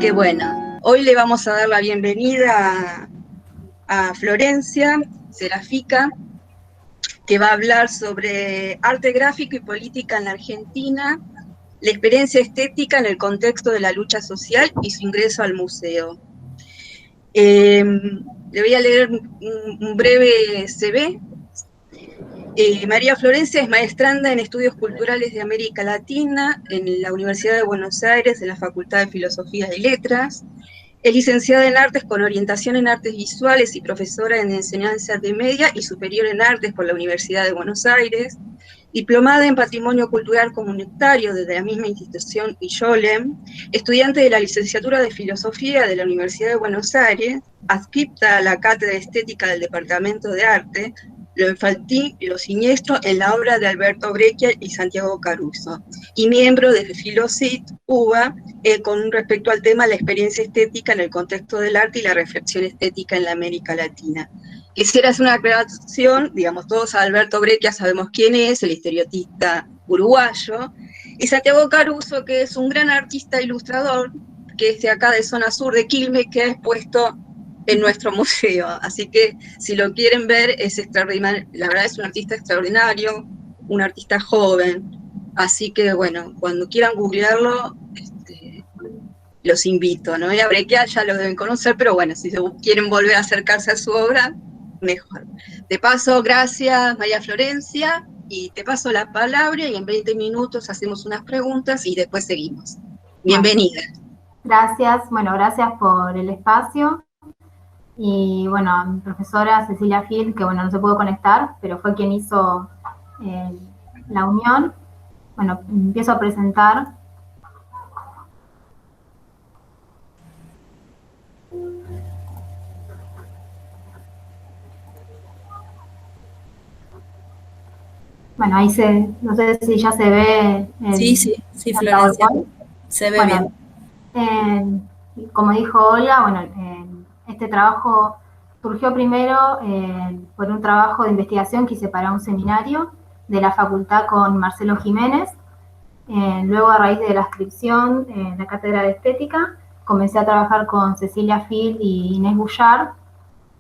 que bueno, hoy le vamos a dar la bienvenida a Florencia Serafica, que va a hablar sobre arte gráfico y política en la Argentina, la experiencia estética en el contexto de la lucha social y su ingreso al museo. Le voy a leer un breve CV. María Florencia es maestranda en Estudios Culturales de América Latina en la Universidad de Buenos Aires, en la Facultad de Filosofía y Letras. Es licenciada en Artes con orientación en Artes Visuales y profesora en Enseñanza de Media y Superior en Artes por la Universidad de Buenos Aires. Diplomada en Patrimonio Cultural Comunitario desde la misma institución IOLEM, estudiante de la Licenciatura de Filosofía de la Universidad de Buenos Aires, adscripta a la Cátedra de Estética del Departamento de Arte, lo infantil y lo siniestro en la obra de Alberto Breccia y Santiago Caruso, y miembro de Filosit UBA, con respecto al tema la experiencia estética en el contexto del arte y la reflexión estética en la América Latina. Quisiera hacer una aclaración, digamos, todos a Alberto Breccia sabemos quién es, el historietista uruguayo, y Santiago Caruso, que es un gran artista ilustrador, que es de acá de zona sur de Quilmes, que ha expuesto en nuestro museo, así que si lo quieren ver es extraordinario, la verdad es un artista extraordinario, un artista joven, así que bueno, cuando quieran googlearlo, los invito, ¿no? Y a Breccia ya lo deben conocer, pero bueno, si quieren volver a acercarse a su obra, mejor. De paso, gracias María Florencia, y te paso la palabra y en 20 minutos hacemos unas preguntas y después seguimos. Bienvenida. Gracias, bueno, gracias por el espacio. Y bueno, a mi profesora Cecilia Field, que bueno, no se pudo conectar, pero fue quien hizo la unión. Bueno, empiezo a presentar. Bueno, ahí no sé si ya se ve. Sí, Florencia, se ve bien. Como dijo Olga, bueno, este trabajo surgió primero por un trabajo de investigación que hice para un seminario de la facultad con Marcelo Jiménez. Luego, a raíz de la inscripción en la cátedra de estética, comencé a trabajar con Cecilia Field y Inés Bullard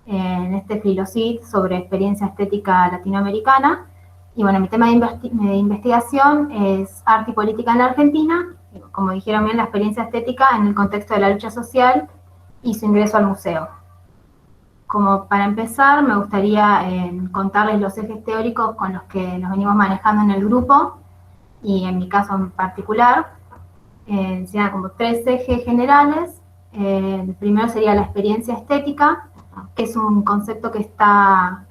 en este Filosit sobre experiencia estética latinoamericana. Y bueno, mi tema de investigación es arte y política en la Argentina, como dijeron bien, la experiencia estética en el contexto de la lucha social y su ingreso al museo. Como para empezar, me gustaría contarles los ejes teóricos con los que nos venimos manejando en el grupo, y en mi caso en particular, serían como 3 ejes generales. El primero sería la experiencia estética, que es un concepto que está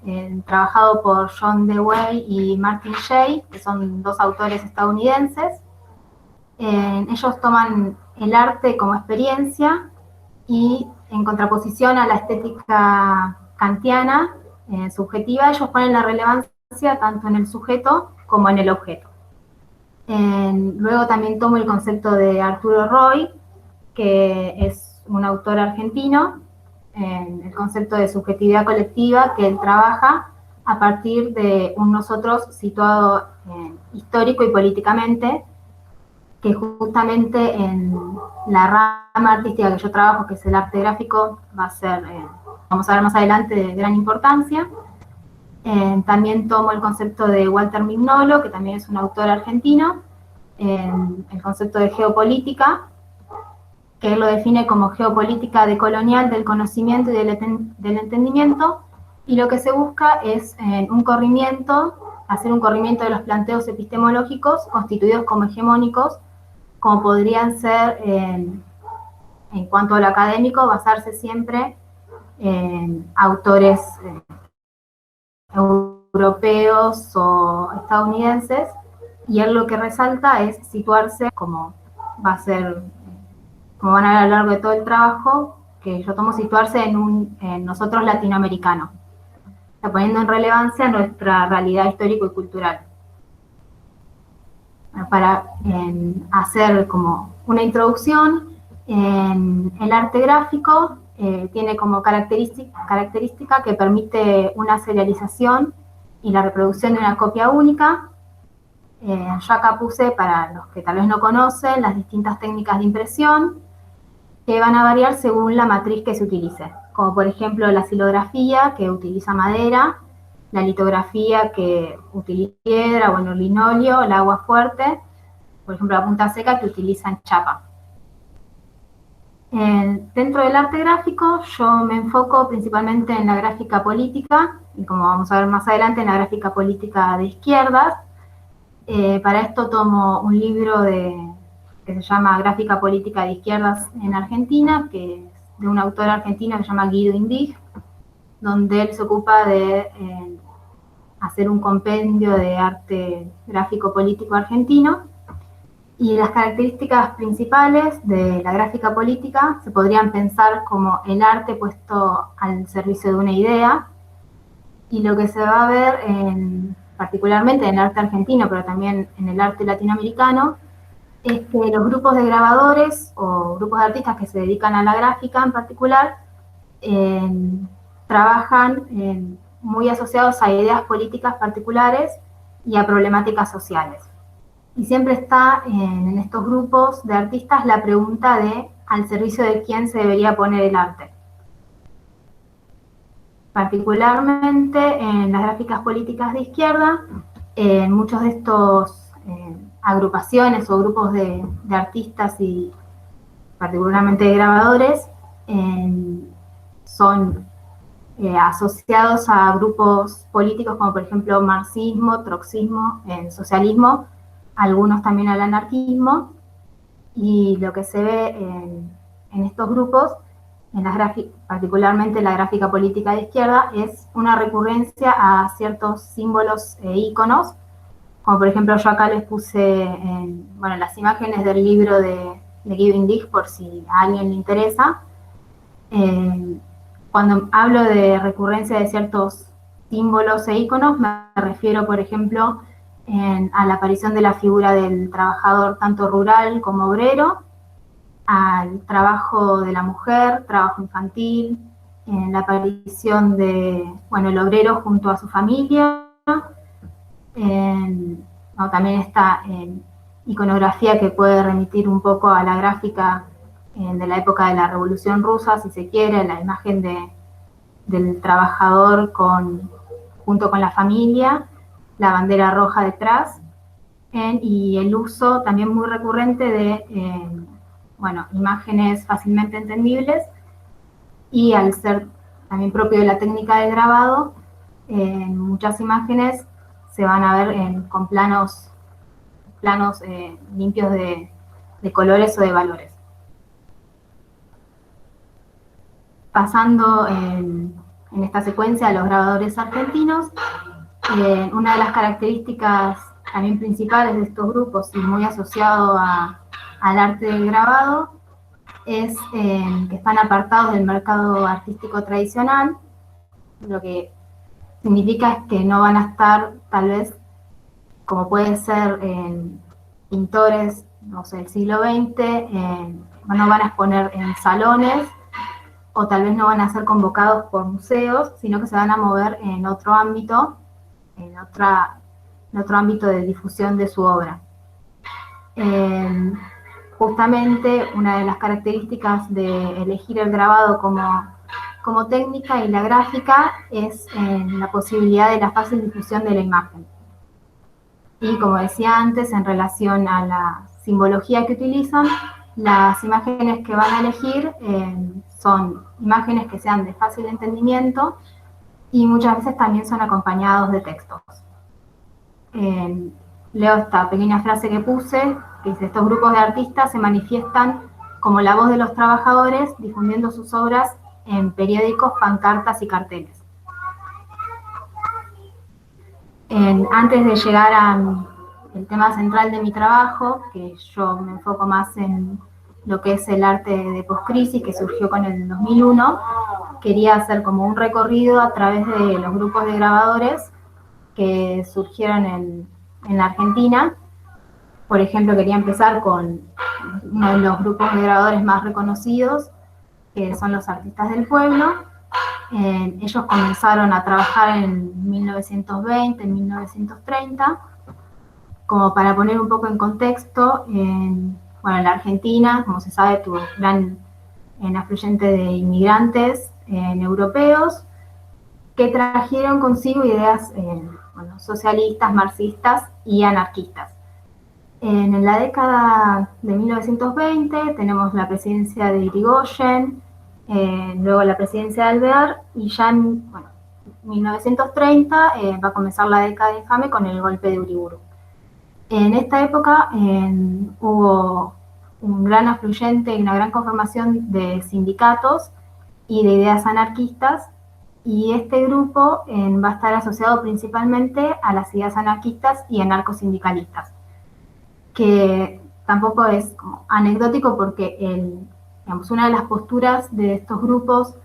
trabajado por John Dewey y Martin Shea, que son 2 autores estadounidenses. Ellos toman el arte como experiencia y en contraposición a la estética kantiana subjetiva, ellos ponen la relevancia tanto en el sujeto como en el objeto. Luego también tomo el concepto de Arturo Roy, que es un autor argentino, el concepto de subjetividad colectiva que él trabaja a partir de un nosotros situado histórico y políticamente, que justamente en la rama artística que yo trabajo, que es el arte gráfico, va a ser, vamos a ver más adelante, de gran importancia. También tomo el concepto de Walter Mignolo, que también es un autor argentino, el concepto de geopolítica, que él lo define como geopolítica decolonial del conocimiento y del entendimiento, y lo que se busca es hacer un corrimiento de los planteos epistemológicos constituidos como hegemónicos, como podrían ser, en cuanto a lo académico, basarse siempre en autores europeos o estadounidenses, y él lo que resalta es situarse, como van a ver a lo largo de todo el trabajo, que yo tomo, situarse en nosotros latinoamericanos, poniendo en relevancia nuestra realidad histórico y cultural. Para hacer como una introducción, el arte gráfico tiene como característica que permite una serialización y la reproducción de una copia única. Yo acá puse, para los que tal vez no conocen, las distintas técnicas de impresión. que van a variar según la matriz que se utilice, como por ejemplo la xilografía, que utiliza madera, la litografía, que utiliza piedra, bueno, linóleo, el agua fuerte, por ejemplo la punta seca, que utilizan chapa. Dentro del arte gráfico yo me enfoco principalmente en la gráfica política, y como vamos a ver más adelante, en la gráfica política de izquierdas. Para esto tomo un libro que se llama Gráfica Política de Izquierdas en Argentina, que es de un autor argentino que se llama Guido Indig, donde él se ocupa de hacer un compendio de arte gráfico político argentino. Y las características principales de la gráfica política se podrían pensar como el arte puesto al servicio de una idea, y lo que se va a ver particularmente en el arte argentino, pero también en el arte latinoamericano, es que los grupos de grabadores o grupos de artistas que se dedican a la gráfica en particular trabajan muy asociados a ideas políticas particulares y a problemáticas sociales. Y siempre está en estos grupos de artistas la pregunta de al servicio de quién se debería poner el arte. Particularmente en las gráficas políticas de izquierda, en muchos de estos agrupaciones o grupos de artistas y particularmente de grabadores son asociados a grupos políticos como por ejemplo marxismo, trotzismo, socialismo, algunos también al anarquismo, y lo que se ve en estos grupos, particularmente en la gráfica política de izquierda, es una recurrencia a ciertos símbolos e íconos, como por ejemplo yo acá les puse las imágenes del libro de Guido Indig por si a alguien le interesa. Cuando hablo de recurrencia de ciertos símbolos e íconos, me refiero por ejemplo a la aparición de la figura del trabajador tanto rural como obrero, al trabajo de la mujer, trabajo infantil, la aparición de, el obrero junto a su familia, también esta iconografía que puede remitir un poco a la gráfica de la época de la Revolución Rusa, si se quiere, la imagen del trabajador junto con la familia, la bandera roja detrás, y el uso también muy recurrente de imágenes fácilmente entendibles, y al ser también propio de la técnica de grabado, muchas imágenes se van a ver con planos limpios de colores o de valores. Pasando en esta secuencia a los grabadores argentinos, una de las características también principales de estos grupos y muy asociado al arte del grabado es que están apartados del mercado artístico tradicional, lo que significa es que no van a estar tal vez como puede ser pintores, no sé, del siglo XX, no van a exponer en salones o tal vez no van a ser convocados por museos, sino que se van a mover en otro ámbito, en otro ámbito de difusión de su obra. Justamente una de las características de elegir el grabado como técnica y la gráfica es la posibilidad de la fácil difusión de la imagen. Y como decía antes, en relación a la simbología que utilizan, las imágenes que van a elegir son imágenes que sean de fácil entendimiento y muchas veces también son acompañados de textos. Leo esta pequeña frase que puse, que dice: estos grupos de artistas se manifiestan como la voz de los trabajadores, difundiendo sus obras en periódicos, pancartas y carteles. Antes de llegar al tema central de mi trabajo, que yo me enfoco más en lo que es el arte de poscrisis, que surgió con el 2001, quería hacer como un recorrido a través de los grupos de grabadores que surgieron en la Argentina. Por ejemplo, quería empezar con uno de los grupos de grabadores más reconocidos, que son los Artistas del Pueblo. Ellos comenzaron a trabajar en 1920, en 1930, como para poner un poco en contexto, la Argentina, como se sabe, tuvo gran afluyente de inmigrantes europeos que trajeron consigo ideas socialistas, marxistas y anarquistas. En la década de 1920 tenemos la presidencia de Irigoyen, luego la presidencia de Alvear, y ya en 1930 va a comenzar la década infame con el golpe de Uriburu. En esta época hubo un gran afluyente y una gran conformación de sindicatos y de ideas anarquistas, y este grupo va a estar asociado principalmente a las ideas anarquistas y anarcosindicalistas, que tampoco es como anecdótico porque una de las posturas de estos grupos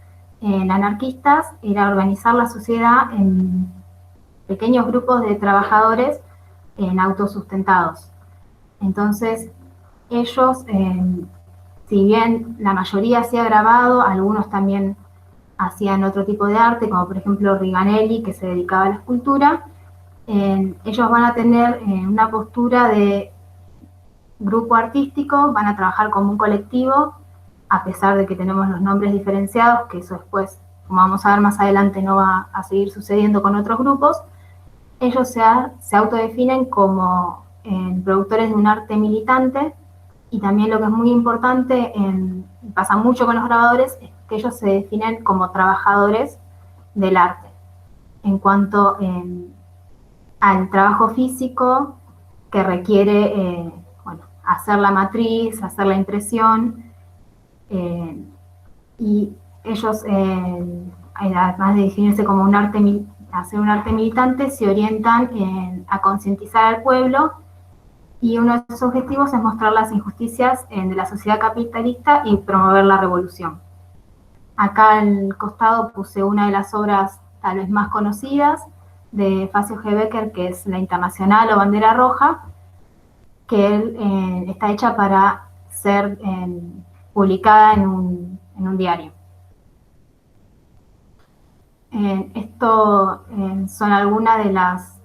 anarquistas era organizar la sociedad en pequeños grupos de trabajadores autosustentados. Entonces, ellos, si bien la mayoría hacía grabado, algunos también hacían otro tipo de arte, como por ejemplo Riganelli, que se dedicaba a la escultura, ellos van a tener una postura de grupo artístico, van a trabajar como un colectivo, a pesar de que tenemos los nombres diferenciados, que eso después, como vamos a ver más adelante, no va a seguir sucediendo con otros grupos. Ellos se autodefinen como productores de un arte militante, y también lo que es muy importante, pasa mucho con los grabadores, es que ellos se definen como trabajadores del arte. En cuanto al trabajo físico que requiere hacer la matriz, hacer la impresión, y ellos, además de definirse como hacer un arte militante, se orientan a concientizar al pueblo, y uno de sus objetivos es mostrar las injusticias de la sociedad capitalista y promover la revolución. Acá al costado puse una de las obras tal vez más conocidas de Facio G. Becker, que es La Internacional o Bandera Roja, que está hecha para ser publicada en un diario. Esto son algunas de las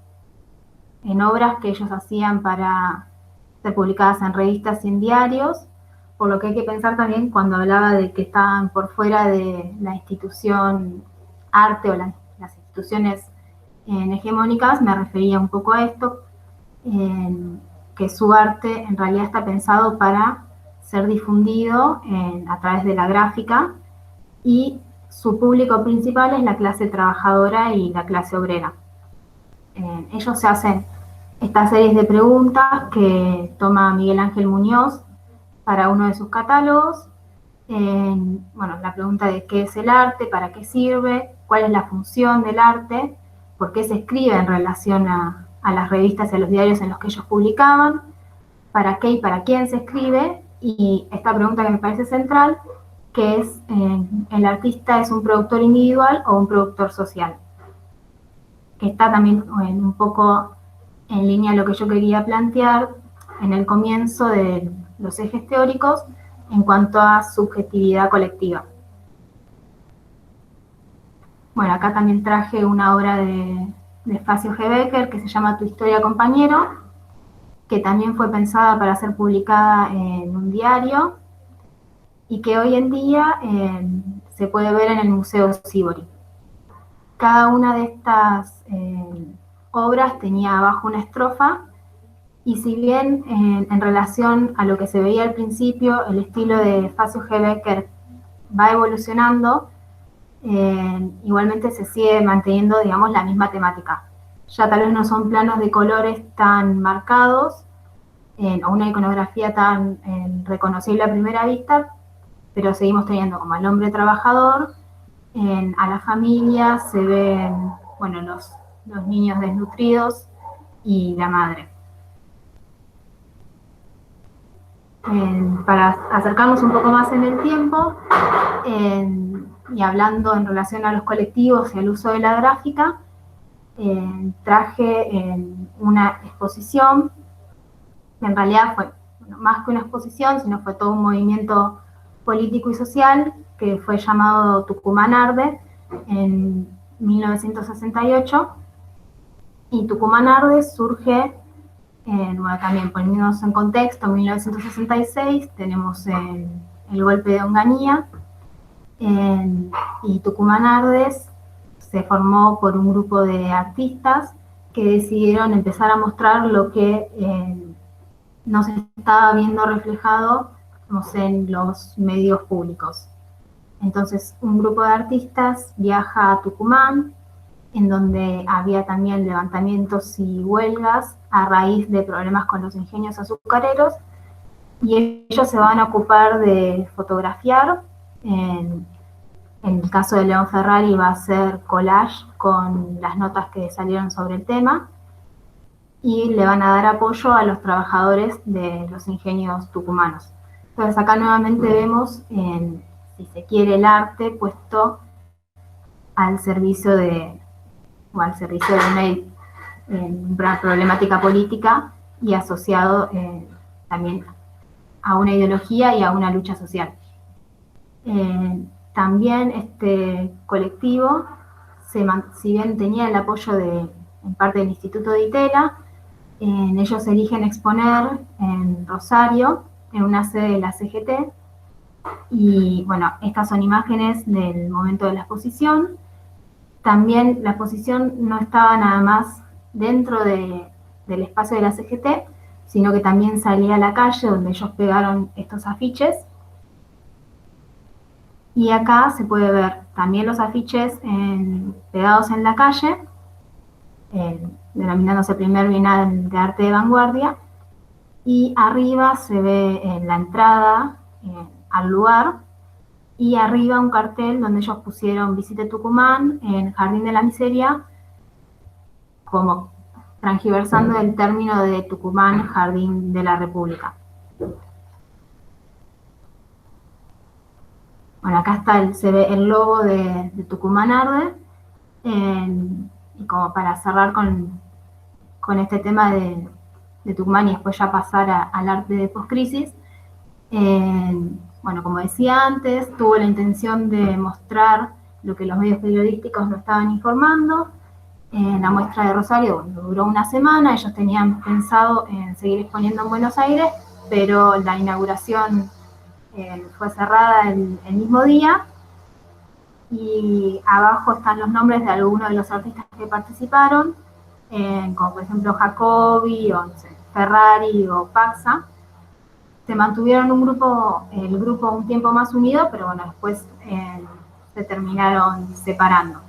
obras que ellos hacían para ser publicadas en revistas y en diarios, por lo que hay que pensar también cuando hablaba de que estaban por fuera de la institución arte o las instituciones hegemónicas, me refería un poco a esto, que su arte en realidad está pensado para ser difundido a través de la gráfica, y su público principal es la clase trabajadora y la clase obrera. Ellos se hacen estas series de preguntas que toma Miguel Ángel Muñoz para uno de sus catálogos. La pregunta de qué es el arte, para qué sirve, cuál es la función del arte, por qué se escribe en relación a las revistas y a los diarios en los que ellos publicaban, para qué y para quién se escribe, y esta pregunta que me parece central, que es, ¿el artista es un productor individual o un productor social? Que está también un poco en línea a lo que yo quería plantear en el comienzo de los ejes teóricos en cuanto a subjetividad colectiva. Bueno, acá también traje una obra de Facio G. Becker que se llama Tu historia, compañero, que también fue pensada para ser publicada en un diario y que hoy en día se puede ver en el Museo Sívori. Cada una de estas obras tenía abajo una estrofa, y si bien en relación a lo que se veía al principio, el estilo de Facio G. Becker va evolucionando, igualmente se sigue manteniendo, digamos, la misma temática. Ya tal vez no son planos de colores tan marcados, o una iconografía tan reconocible a primera vista, pero seguimos teniendo como al hombre trabajador, a la familia, se ven, los niños desnutridos y la madre. Para acercarnos un poco más en el tiempo, y hablando en relación a los colectivos y al uso de la gráfica, traje una exposición, que en realidad fue más que una exposición, sino fue todo un movimiento político y social que fue llamado Tucumán Arde en 1968, y Tucumán Arde surge, también poniéndonos en contexto, en 1966 tenemos el el golpe de Onganía, y Tucumán Ardes se formó por un grupo de artistas que decidieron empezar a mostrar lo que no se estaba viendo reflejado, no sé, en los medios públicos. Entonces, un grupo de artistas viaja a Tucumán, en donde había también levantamientos y huelgas a raíz de problemas con los ingenios azucareros, y ellos se van a ocupar de fotografiar. En el caso de León Ferrari va a ser collage con las notas que salieron sobre el tema, y le van a dar apoyo a los trabajadores de los ingenios tucumanos. Entonces acá nuevamente vemos, si se quiere, el arte puesto al servicio de una problemática política y asociado también a una ideología y a una lucha social. También este colectivo, si bien tenía el apoyo en parte del Instituto de Itela, ellos eligen exponer en Rosario, en una sede de la CGT, y bueno, estas son imágenes del momento de la exposición. También la exposición no estaba nada más dentro del espacio de la CGT, sino que también salía a la calle, donde ellos pegaron estos afiches. Y acá se puede ver también los afiches pegados en la calle, denominándose Primer Bienal de Arte de Vanguardia, y arriba se ve en la entrada al lugar, y arriba un cartel donde ellos pusieron Visite Tucumán en Jardín de la Miseria, como transgiversando el término de Tucumán, Jardín de la República. Bueno, acá se ve el logo de Tucumán Arde, y como para cerrar con este tema de Tucumán y después ya pasar al arte de postcrisis, bueno, como decía antes, tuvo la intención de mostrar lo que los medios periodísticos no estaban informando. La muestra de Rosario, bueno, duró una semana. Ellos tenían pensado en seguir exponiendo en Buenos Aires, pero la inauguración fue cerrada el mismo día, y abajo están los nombres de algunos de los artistas que participaron, como por ejemplo Jacobi, o no sé, Ferrari o Paxa. Se mantuvieron el grupo un tiempo más unido, pero bueno, después se terminaron separando.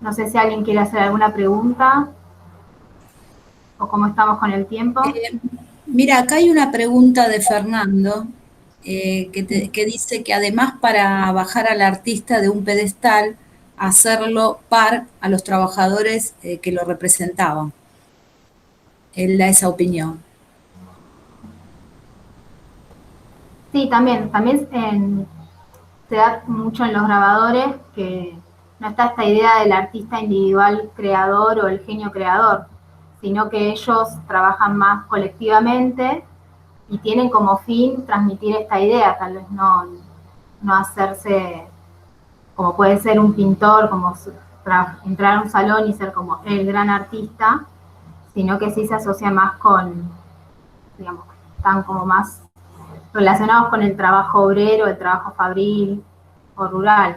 No sé si alguien quiere hacer alguna pregunta, o cómo estamos con el tiempo. Mira, acá hay una pregunta de Fernando, que dice que además, para bajar al artista de un pedestal, hacerlo par a los trabajadores que lo representaban. Él da esa opinión. Sí, también se da mucho en los grabadores, que no está esta idea del artista individual creador o el genio creador, sino que ellos trabajan más colectivamente y tienen como fin transmitir esta idea, tal vez no hacerse como puede ser un pintor, como entrar a un salón y ser como el gran artista, sino que sí se asocia más con, digamos, están como más relacionados con el trabajo obrero, el trabajo fabril o rural.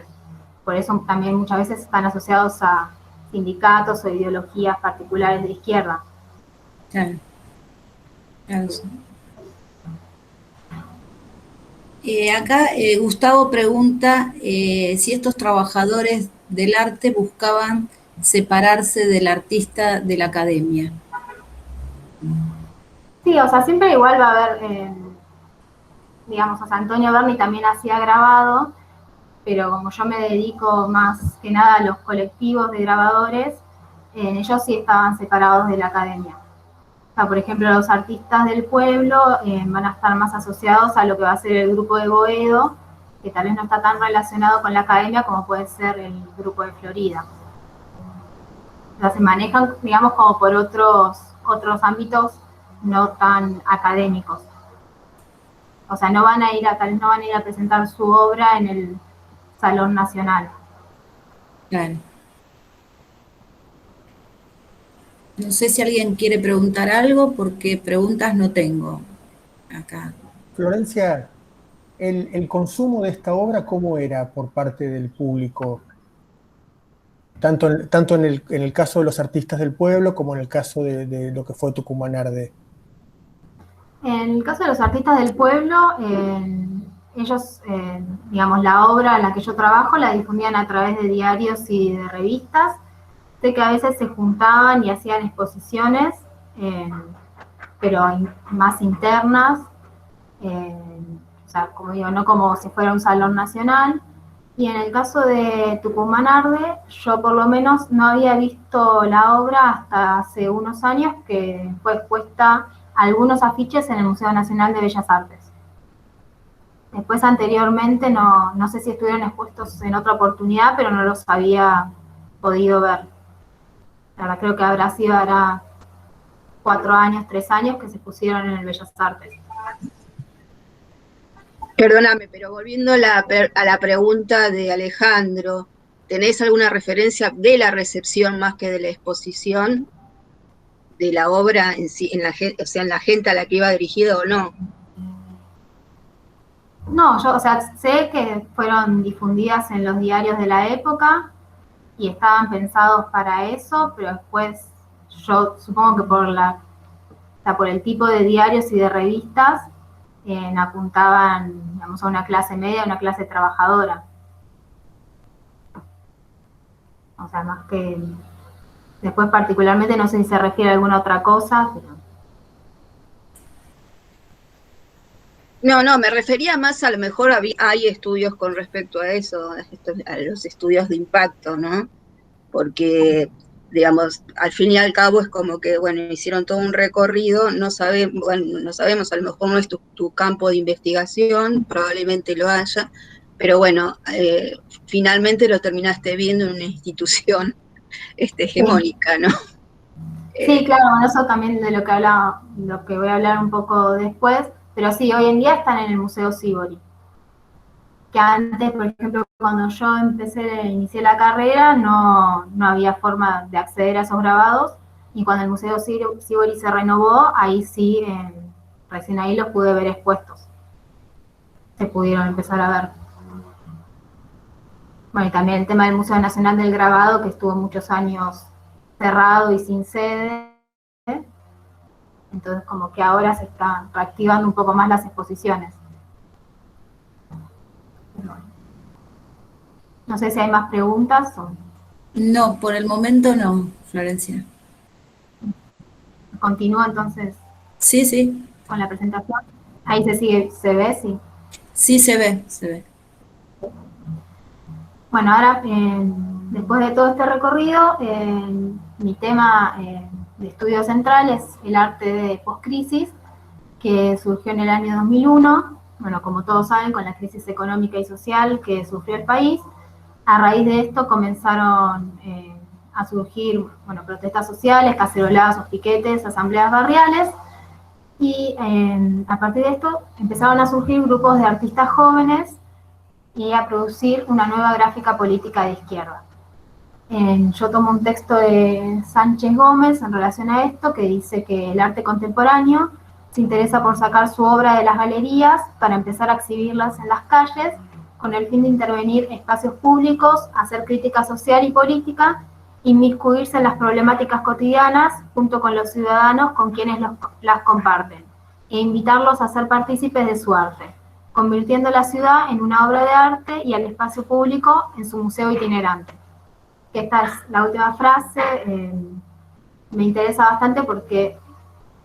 Por eso también muchas veces están asociados a sindicatos o ideologías particulares de izquierda. Claro. Claro, sí. Acá Gustavo pregunta si estos trabajadores del arte buscaban separarse del artista de la academia. Sí, o sea, siempre igual va a haber, digamos, o sea, Antonio Berni también hacía grabado, pero como yo me dedico más que nada a los colectivos de grabadores, ellos sí estaban separados de la academia. O sea, por ejemplo, los artistas del pueblo van a estar más asociados a lo que va a ser el grupo de Boedo, que tal vez no está tan relacionado con la academia como puede ser el grupo de Florida. O sea, se manejan, digamos, como por otros ámbitos no tan académicos. O sea, tal vez no van a ir a presentar su obra en el Salón Nacional. Claro. No sé si alguien quiere preguntar algo, porque preguntas no tengo acá. Florencia, el consumo de esta obra, ¿cómo era por parte del público? Tanto en el caso de los artistas del pueblo como en el caso de lo que fue Tucumán Arde. En el caso de los artistas del pueblo, ellos, digamos, la obra en la que yo trabajo la difundían a través de diarios y de revistas. Sé que a veces se juntaban y hacían exposiciones, pero más internas, o sea, como digo, no como si fuera un salón nacional. Y en el caso de Tucumán Arde, yo por lo menos no había visto la obra hasta hace unos años, que fue expuesta algunos afiches en el Museo Nacional de Bellas Artes. Después, anteriormente, no sé si estuvieron expuestos en otra oportunidad, pero no los había podido ver. Ahora creo que hará 4 años, 3 años que se pusieron en el Bellas Artes. Perdóname, pero volviendo a la pregunta de Alejandro, ¿tenés alguna referencia de la recepción más que de la exposición de la obra en sí, o sea, en la gente a la que iba dirigido o no? No, yo, o sea, sé que fueron difundidas en los diarios de la época y estaban pensados para eso, pero después yo supongo que por el tipo de diarios y de revistas apuntaban, digamos, a una clase media, a una clase trabajadora. O sea, más que... Después particularmente no sé si se refiere a alguna otra cosa, pero... No, me refería más, a lo mejor hay estudios con respecto a eso, a los estudios de impacto, ¿no? Porque, digamos, al fin y al cabo es como que, bueno, hicieron todo un recorrido, no sabemos, a lo mejor no es tu campo de investigación, probablemente lo haya, pero bueno, finalmente lo terminaste viendo en una institución hegemónica, ¿no? Sí, claro, eso también de lo que voy a hablar un poco después, pero sí, hoy en día están en el Museo Sívori. Que antes, por ejemplo, cuando yo inicié la carrera, no había forma de acceder a esos grabados, y cuando el Museo Sívori se renovó, ahí sí, recién ahí los pude ver expuestos. Se pudieron empezar a ver. Bueno, y también el tema del Museo Nacional del Grabado, que estuvo muchos años cerrado y sin sede. Entonces, como que ahora se están reactivando un poco más las exposiciones. No sé si hay más preguntas. No, por el momento no, Florencia. Continúo entonces. Sí. Con la presentación. Ahí se ve, sí. Sí, se ve. Bueno, ahora, después de todo este recorrido, mi tema de estudio central es el arte de poscrisis, que surgió en el año 2001, bueno, como todos saben, con la crisis económica y social que sufrió el país. A raíz de esto comenzaron a surgir, bueno, protestas sociales, caceroladas o piquetes, asambleas barriales, y a partir de esto empezaron a surgir grupos de artistas jóvenes y a producir una nueva gráfica política de izquierda. Yo tomo un texto de Sánchez Gómez en relación a esto, que dice que el arte contemporáneo se interesa por sacar su obra de las galerías para empezar a exhibirlas en las calles, con el fin de intervenir espacios públicos, hacer crítica social y política, inmiscuirse en las problemáticas cotidianas junto con los ciudadanos con quienes las comparten, e invitarlos a ser partícipes de su arte, convirtiendo la ciudad en una obra de arte y al espacio público en su museo itinerante. Esta es la última frase, me interesa bastante porque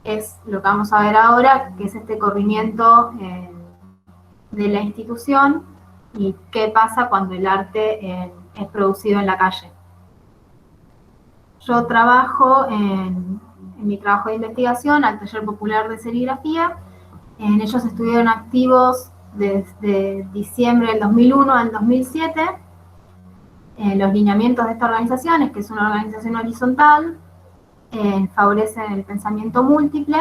es lo que vamos a ver ahora, que es este corrimiento de la institución y qué pasa cuando el arte es producido en la calle. Yo trabajo en mi trabajo de investigación al Taller Popular de Serigrafía. En ellos estuvieron activos desde diciembre del 2001 al 2007. Los lineamientos de esta organización es que es una organización horizontal, favorecen el pensamiento múltiple,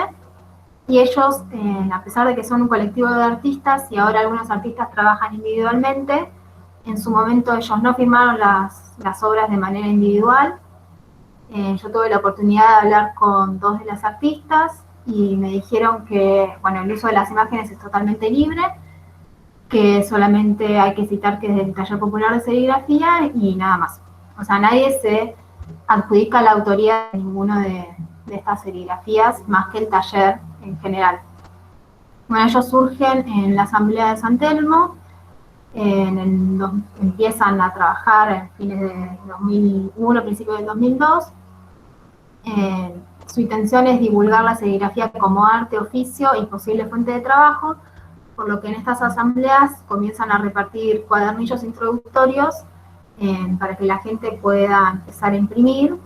y ellos, a pesar de que son un colectivo de artistas y ahora algunos artistas trabajan individualmente, en su momento ellos no firmaron las obras de manera individual. Yo tuve la oportunidad de hablar con 2 de las artistas, y me dijeron que, bueno, el uso de las imágenes es totalmente libre, que solamente hay que citar que es del Taller Popular de Serigrafía y nada más. O sea, nadie se adjudica la autoría de ninguno de estas serigrafías más que el taller en general. Bueno, ellos surgen en la Asamblea de San Telmo, empiezan a trabajar en fines de 2001, principios del 2002. Su intención es divulgar la serigrafía como arte, oficio y posible fuente de trabajo, por lo que en estas asambleas comienzan a repartir cuadernillos introductorios para que la gente pueda empezar a imprimir.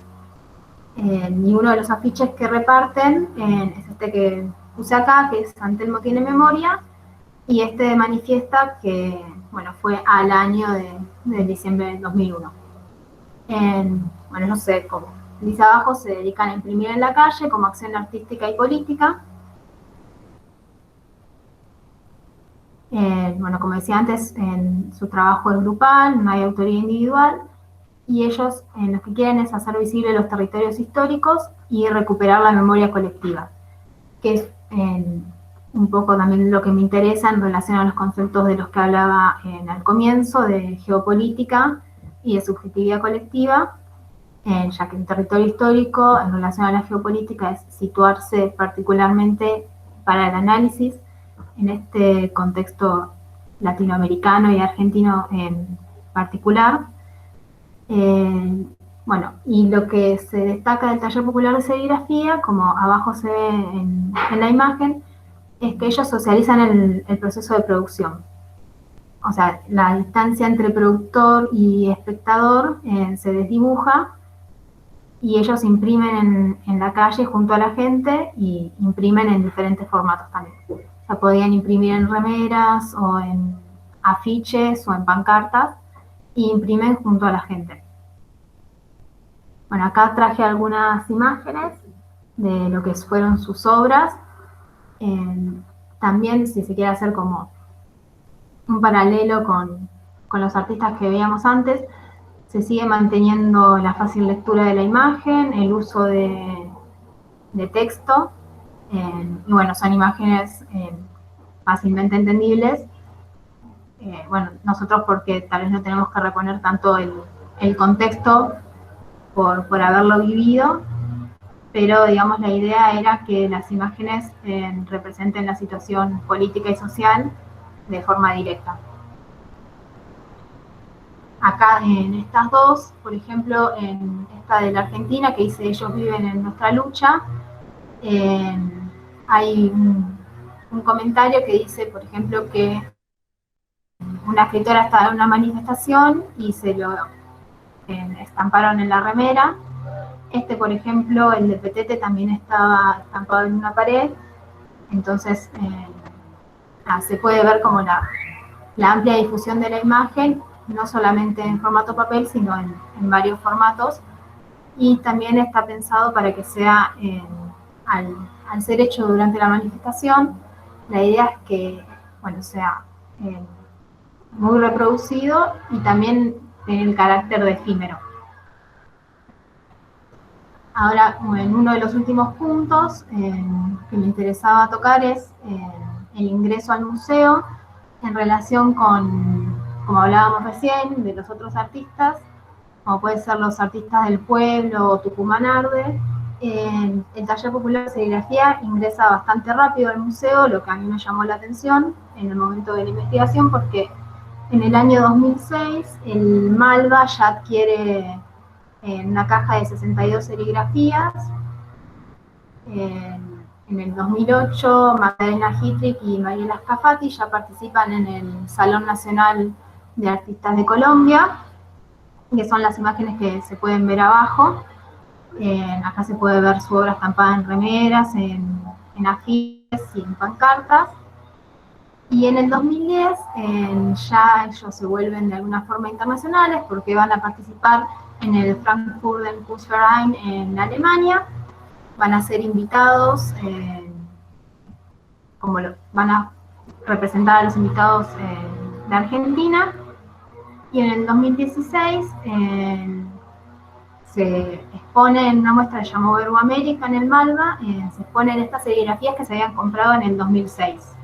Y uno de los afiches que reparten es este que puse acá, que es San Telmo tiene memoria, y este manifiesta que, bueno, fue al año de diciembre del 2001. Bueno, no sé cómo. Dice abajo, se dedican a imprimir en la calle como acción artística y política. Bueno, como decía antes, su trabajo es grupal, no hay autoría individual, y ellos lo que quieren es hacer visibles los territorios históricos y recuperar la memoria colectiva, que es un poco también lo que me interesa en relación a los conceptos de los que hablaba al comienzo, de geopolítica y de subjetividad colectiva, ya que el territorio histórico en relación a la geopolítica es situarse particularmente para el análisis en este contexto latinoamericano y argentino en particular. Bueno, y lo que se destaca del Taller Popular de Serigrafía, como abajo se ve en la imagen, es que ellos socializan el proceso de producción. O sea, la distancia entre productor y espectador se desdibuja y ellos imprimen en la calle junto a la gente y imprimen en diferentes formatos también. O sea, podían imprimir en remeras o en afiches o en pancartas y imprimen junto a la gente. Bueno, acá traje algunas imágenes de lo que fueron sus obras. También, si se quiere hacer como un paralelo con los artistas que veíamos antes, se sigue manteniendo la fácil lectura de la imagen, el uso de texto, y bueno, son imágenes fácilmente entendibles. Bueno, nosotros porque tal vez no tenemos que reponer tanto el contexto por haberlo vivido, pero digamos la idea era que las imágenes representen la situación política y social de forma directa. Acá en estas dos, por ejemplo, en esta de la Argentina, que dice ellos viven en nuestra lucha, hay un comentario que dice, por ejemplo, que una escritora estaba en una manifestación y se lo estamparon en la remera. Este, por ejemplo, el de Petete también estaba estampado en una pared, entonces se puede ver como la amplia difusión de la imagen, no solamente en formato papel, sino en varios formatos, y también está pensado para que sea, al ser hecho durante la manifestación, la idea es que, bueno, sea muy reproducido y también tiene el carácter de efímero. Ahora, en uno de los últimos puntos que me interesaba tocar es el ingreso al museo en relación con, como hablábamos recién, de los otros artistas, como pueden ser los artistas del pueblo o Tucumán Arde. El Taller Popular de Serigrafía ingresa bastante rápido al museo, lo que a mí me llamó la atención en el momento de la investigación, porque en el año 2006 el Malva ya adquiere una caja de 62 serigrafías. En el 2008, Magdalena Hittrich y Mariela Scafati ya participan en el Salón Nacional de Artistas de Colombia, que son las imágenes que se pueden ver abajo. Acá se puede ver su obra estampada en remeras, en afiches y en pancartas. Y en el 2010 ya ellos se vuelven de alguna forma internacionales porque van a participar en el Frankfurter Kunstverein en Alemania. Van a ser invitados, van a representar a los invitados de Argentina. Y en el 2016 se expone en una muestra que se llamó Verbo América en el Malva, se exponen estas serigrafías que se habían comprado en el 2006.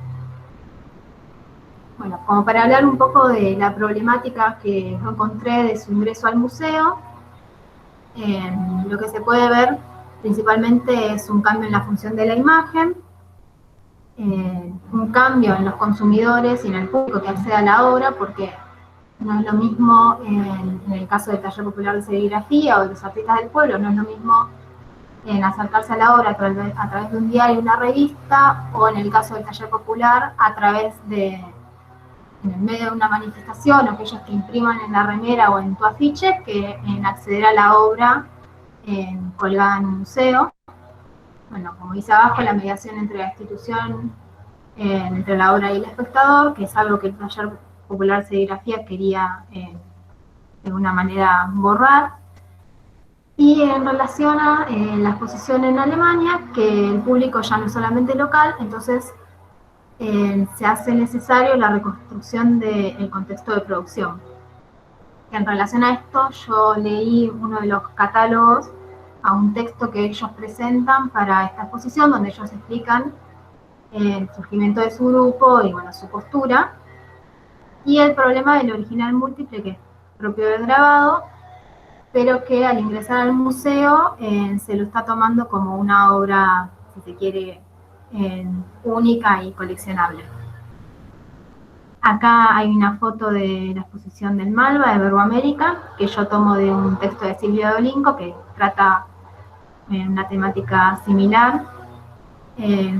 Bueno, como para hablar un poco de la problemática que yo encontré de su ingreso al museo, lo que se puede ver principalmente es un cambio en la función de la imagen, un cambio en los consumidores y en el público que accede a la obra, porque no es lo mismo en el caso del Taller Popular de Serigrafía o de los artistas del pueblo, no es lo mismo en acercarse a la obra a través de un diario, una revista, o en el caso del Taller Popular a través de, en el medio de una manifestación, o que ellos te impriman en la remera o en tu afiche, que en acceder a la obra colgada en un museo. Bueno, como dice abajo, la mediación entre la institución, entre la obra y el espectador, que es algo que el Taller Popular de Serigrafía quería de alguna manera borrar. Y en relación a la exposición en Alemania, que el público ya no es solamente local, entonces se hace necesario la reconstrucción del contexto de producción. En relación a esto, yo leí uno de los catálogos a un texto que ellos presentan para esta exposición, donde ellos explican el surgimiento de su grupo y bueno, su postura, y el problema del original múltiple, que es propio del grabado, pero que al ingresar al museo se lo está tomando como una obra, si se quiere, única y coleccionable. Acá hay una foto de la exposición del Malva, de Verbo América, que yo tomo de un texto de Silvia Dolinco, que trata una temática similar,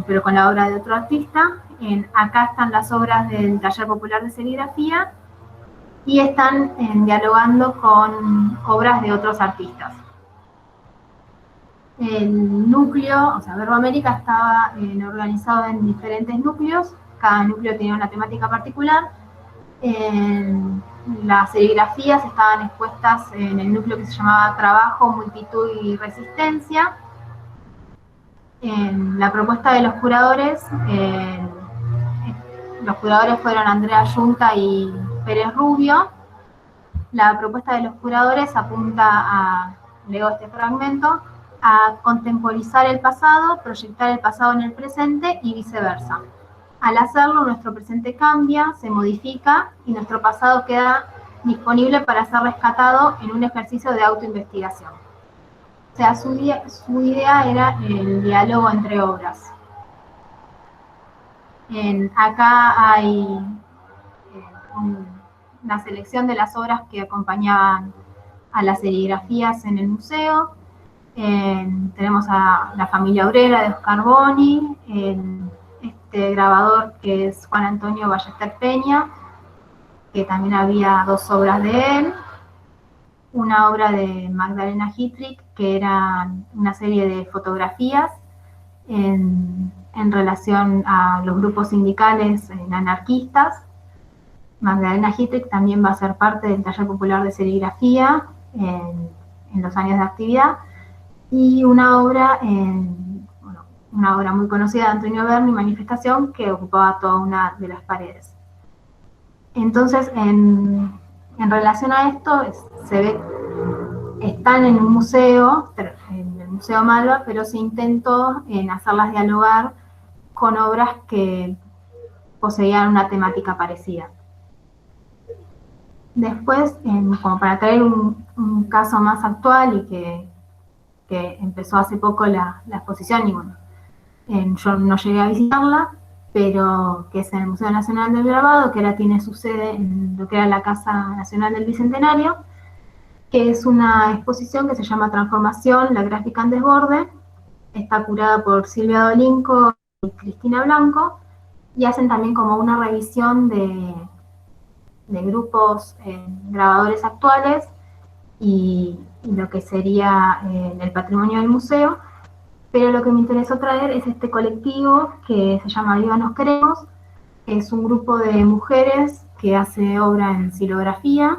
pero con la obra de otro artista. Acá están las obras del Taller Popular de Serigrafía y están dialogando con obras de otros artistas. El núcleo, o sea, Verbo América estaba organizado en diferentes núcleos, cada núcleo tenía una temática particular. Las serigrafías estaban expuestas en el núcleo que se llamaba Trabajo, Multitud y Resistencia. La propuesta de los curadores fueron Andrea Yunta y Pérez Rubio. La propuesta de los curadores apunta a, leo este fragmento, a contemporizar el pasado, proyectar el pasado en el presente y viceversa. Al hacerlo, nuestro presente cambia, se modifica y nuestro pasado queda disponible para ser rescatado en un ejercicio de autoinvestigación. O sea, su idea era el diálogo entre obras. Acá hay una selección de las obras que acompañaban a las serigrafías en el museo. Tenemos a La Familia Obrera de Oscar Boni, este grabador que es Juan Antonio Ballester Peña, que también había 2 obras de él, una obra de Magdalena Hittrich, que era una serie de fotografías en relación a los grupos sindicales anarquistas. Magdalena Hittrich también va a ser parte del Taller Popular de Serigrafía en los años de actividad, y una obra muy conocida de Antonio Berni, Manifestación, que ocupaba toda una de las paredes. Entonces, en relación a esto, se ve, están en un museo, en el Museo Malva, pero se intentó hacerlas dialogar con obras que poseían una temática parecida. Después, como para traer un caso más actual y que empezó hace poco la exposición, y bueno, yo no llegué a visitarla, pero que es en el Museo Nacional del Grabado, que ahora tiene su sede en lo que era la Casa Nacional del Bicentenario, que es una exposición que se llama Transformación, la gráfica en desborde. Está curada por Silvia Dolinco y Cristina Blanco, y hacen también como una revisión de grupos grabadores actuales y lo que sería el patrimonio del museo. Pero lo que me interesó traer es este colectivo que se llama Viva Nos Queremos. Es un grupo de mujeres que hace obra en silografía,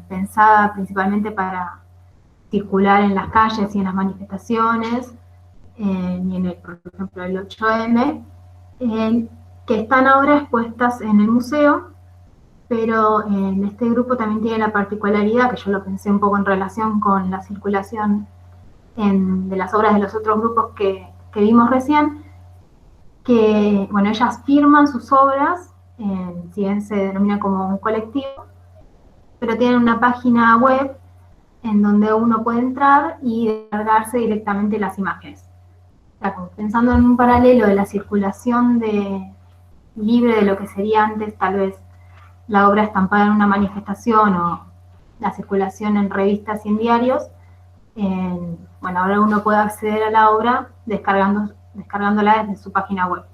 pensada principalmente para circular en las calles y en las manifestaciones, y por ejemplo, el 8M, que están ahora expuestas en el museo. pero este grupo también tiene la particularidad, que yo lo pensé un poco en relación con la circulación de las obras de los otros grupos que vimos recién, que, bueno, ellas firman sus obras, si bien se denomina como un colectivo, pero tienen una página web en donde uno puede entrar y descargarse directamente las imágenes. O sea, pensando en un paralelo de la circulación libre de lo que sería antes tal vez la obra estampada en una manifestación o la circulación en revistas y en diarios, bueno, ahora uno puede acceder a la obra descargándola desde su página web.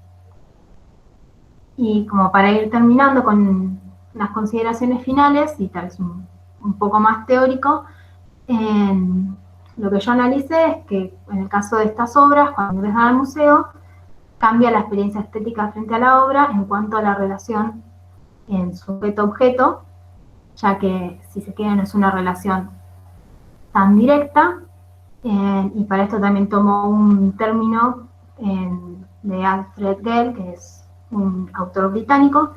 Y como para ir terminando con las consideraciones finales, y tal vez un poco más teórico, lo que yo analicé es que en el caso de estas obras, cuando ingresan al museo, cambia la experiencia estética frente a la obra en cuanto a la relación en sujeto-objeto, ya que si se quiere no es una relación tan directa, y para esto también tomo un término de Alfred Gell, que es un autor británico.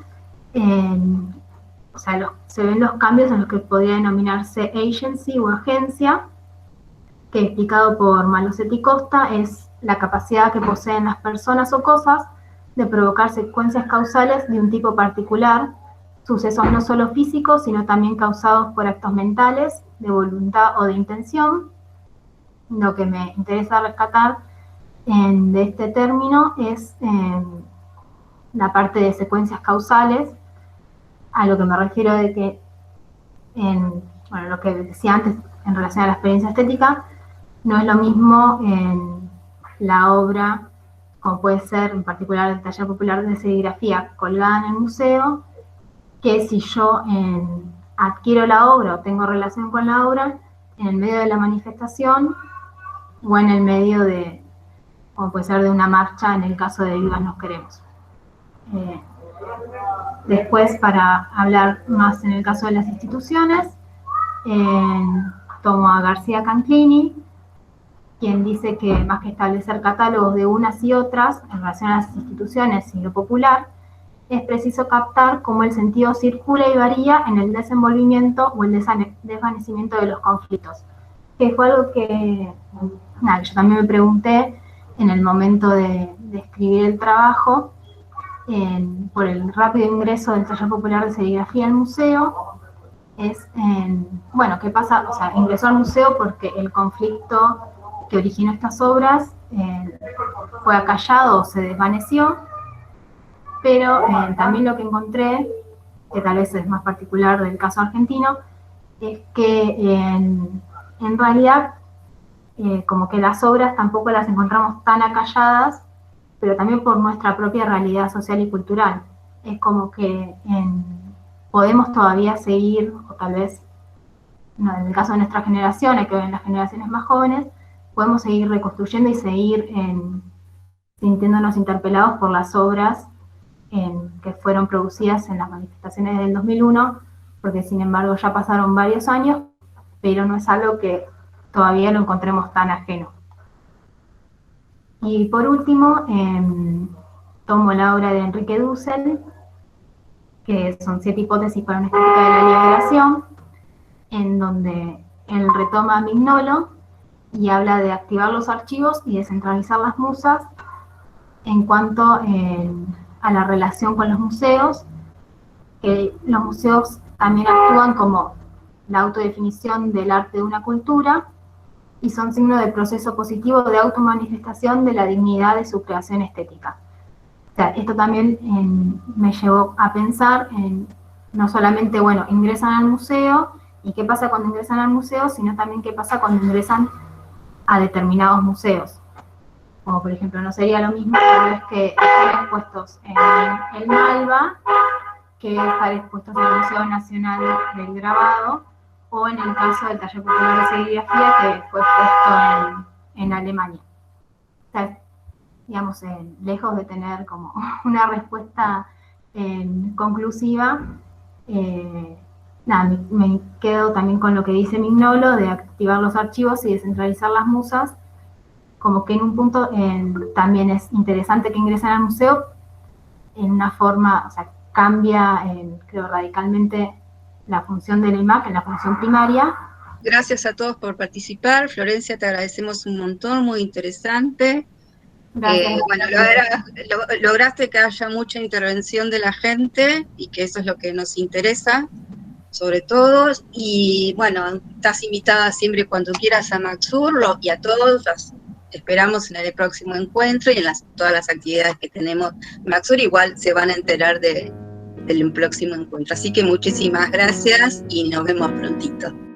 O sea, se ven los cambios en los que podría denominarse agency o agencia, que explicado por Malosetti Costa es la capacidad que poseen las personas o cosas de provocar secuencias causales de un tipo particular, sucesos no solo físicos, sino también causados por actos mentales, de voluntad o de intención. Lo que me interesa rescatar de este término es la parte de secuencias causales, a lo que me refiero de que, bueno, lo que decía antes en relación a la experiencia estética, no es lo mismo en la obra, como puede ser en particular el taller popular de serigrafía colgada en el museo, que si yo adquiero la obra o tengo relación con la obra en el medio de la manifestación o en el medio de, como puede ser de una marcha en el caso de Vivas Nos Queremos. Después, para hablar más en el caso de las instituciones, tomo a García Canclini, quien dice que más que establecer catálogos de unas y otras en relación a las instituciones y lo popular, es preciso captar cómo el sentido circula y varía en el desenvolvimiento o el desvanecimiento de los conflictos, que fue algo que yo también me pregunté en el momento de escribir el trabajo, por el rápido ingreso del taller popular de serigrafía al museo. Bueno, ¿qué pasa? O sea, ingresó al museo porque el conflicto que originó estas obras fue acallado o se desvaneció, pero también lo que encontré, que tal vez es más particular del caso argentino, es que en realidad como que las obras tampoco las encontramos tan acalladas, pero también por nuestra propia realidad social y cultural. Es como que podemos todavía seguir, o tal vez, no, en el caso de nuestra generación, hay que ver en las generaciones más jóvenes, podemos seguir reconstruyendo y seguir sintiéndonos interpelados por las obras que fueron producidas en las manifestaciones del 2001, porque sin embargo ya pasaron varios años, pero no es algo que todavía lo encontremos tan ajeno. Y por último, tomo la obra de Enrique Dussel, que son 7 hipótesis para una estética de la liberación, en donde él retoma a Mignolo y habla de activar los archivos y descentralizar las musas en cuanto a la relación con los museos, que los museos también actúan como la autodefinición del arte de una cultura y son signo de proceso positivo de automanifestación de la dignidad de su creación estética. O sea, esto también me llevó a pensar en no solamente, bueno, ingresan al museo y qué pasa cuando ingresan al museo, sino también qué pasa cuando ingresan a determinados museos. Como por ejemplo, no sería lo mismo que estar expuestos en el Malva que estar expuestos en el Museo Nacional del Grabado, o en el caso del Taller Popular de Serigrafía, que fue puesto en Alemania. O sea, digamos, lejos de tener como una respuesta conclusiva, nada, me quedo también con lo que dice Mignolo, de activar los archivos y descentralizar las musas, como que en un punto también es interesante que ingresen al museo en una forma, o sea, cambia, creo, radicalmente la función del EMAC en la función primaria. Gracias a todos por participar. Florencia, te agradecemos un montón, muy interesante. Gracias. Bueno, lograste que haya mucha intervención de la gente y que eso es lo que nos interesa, sobre todo. Y bueno, estás invitada siempre cuando quieras a Maxur y a todos. Los esperamos en el próximo encuentro y en todas las actividades que tenemos. Maxur igual se van a enterar del próximo encuentro. Así que muchísimas gracias y nos vemos prontito.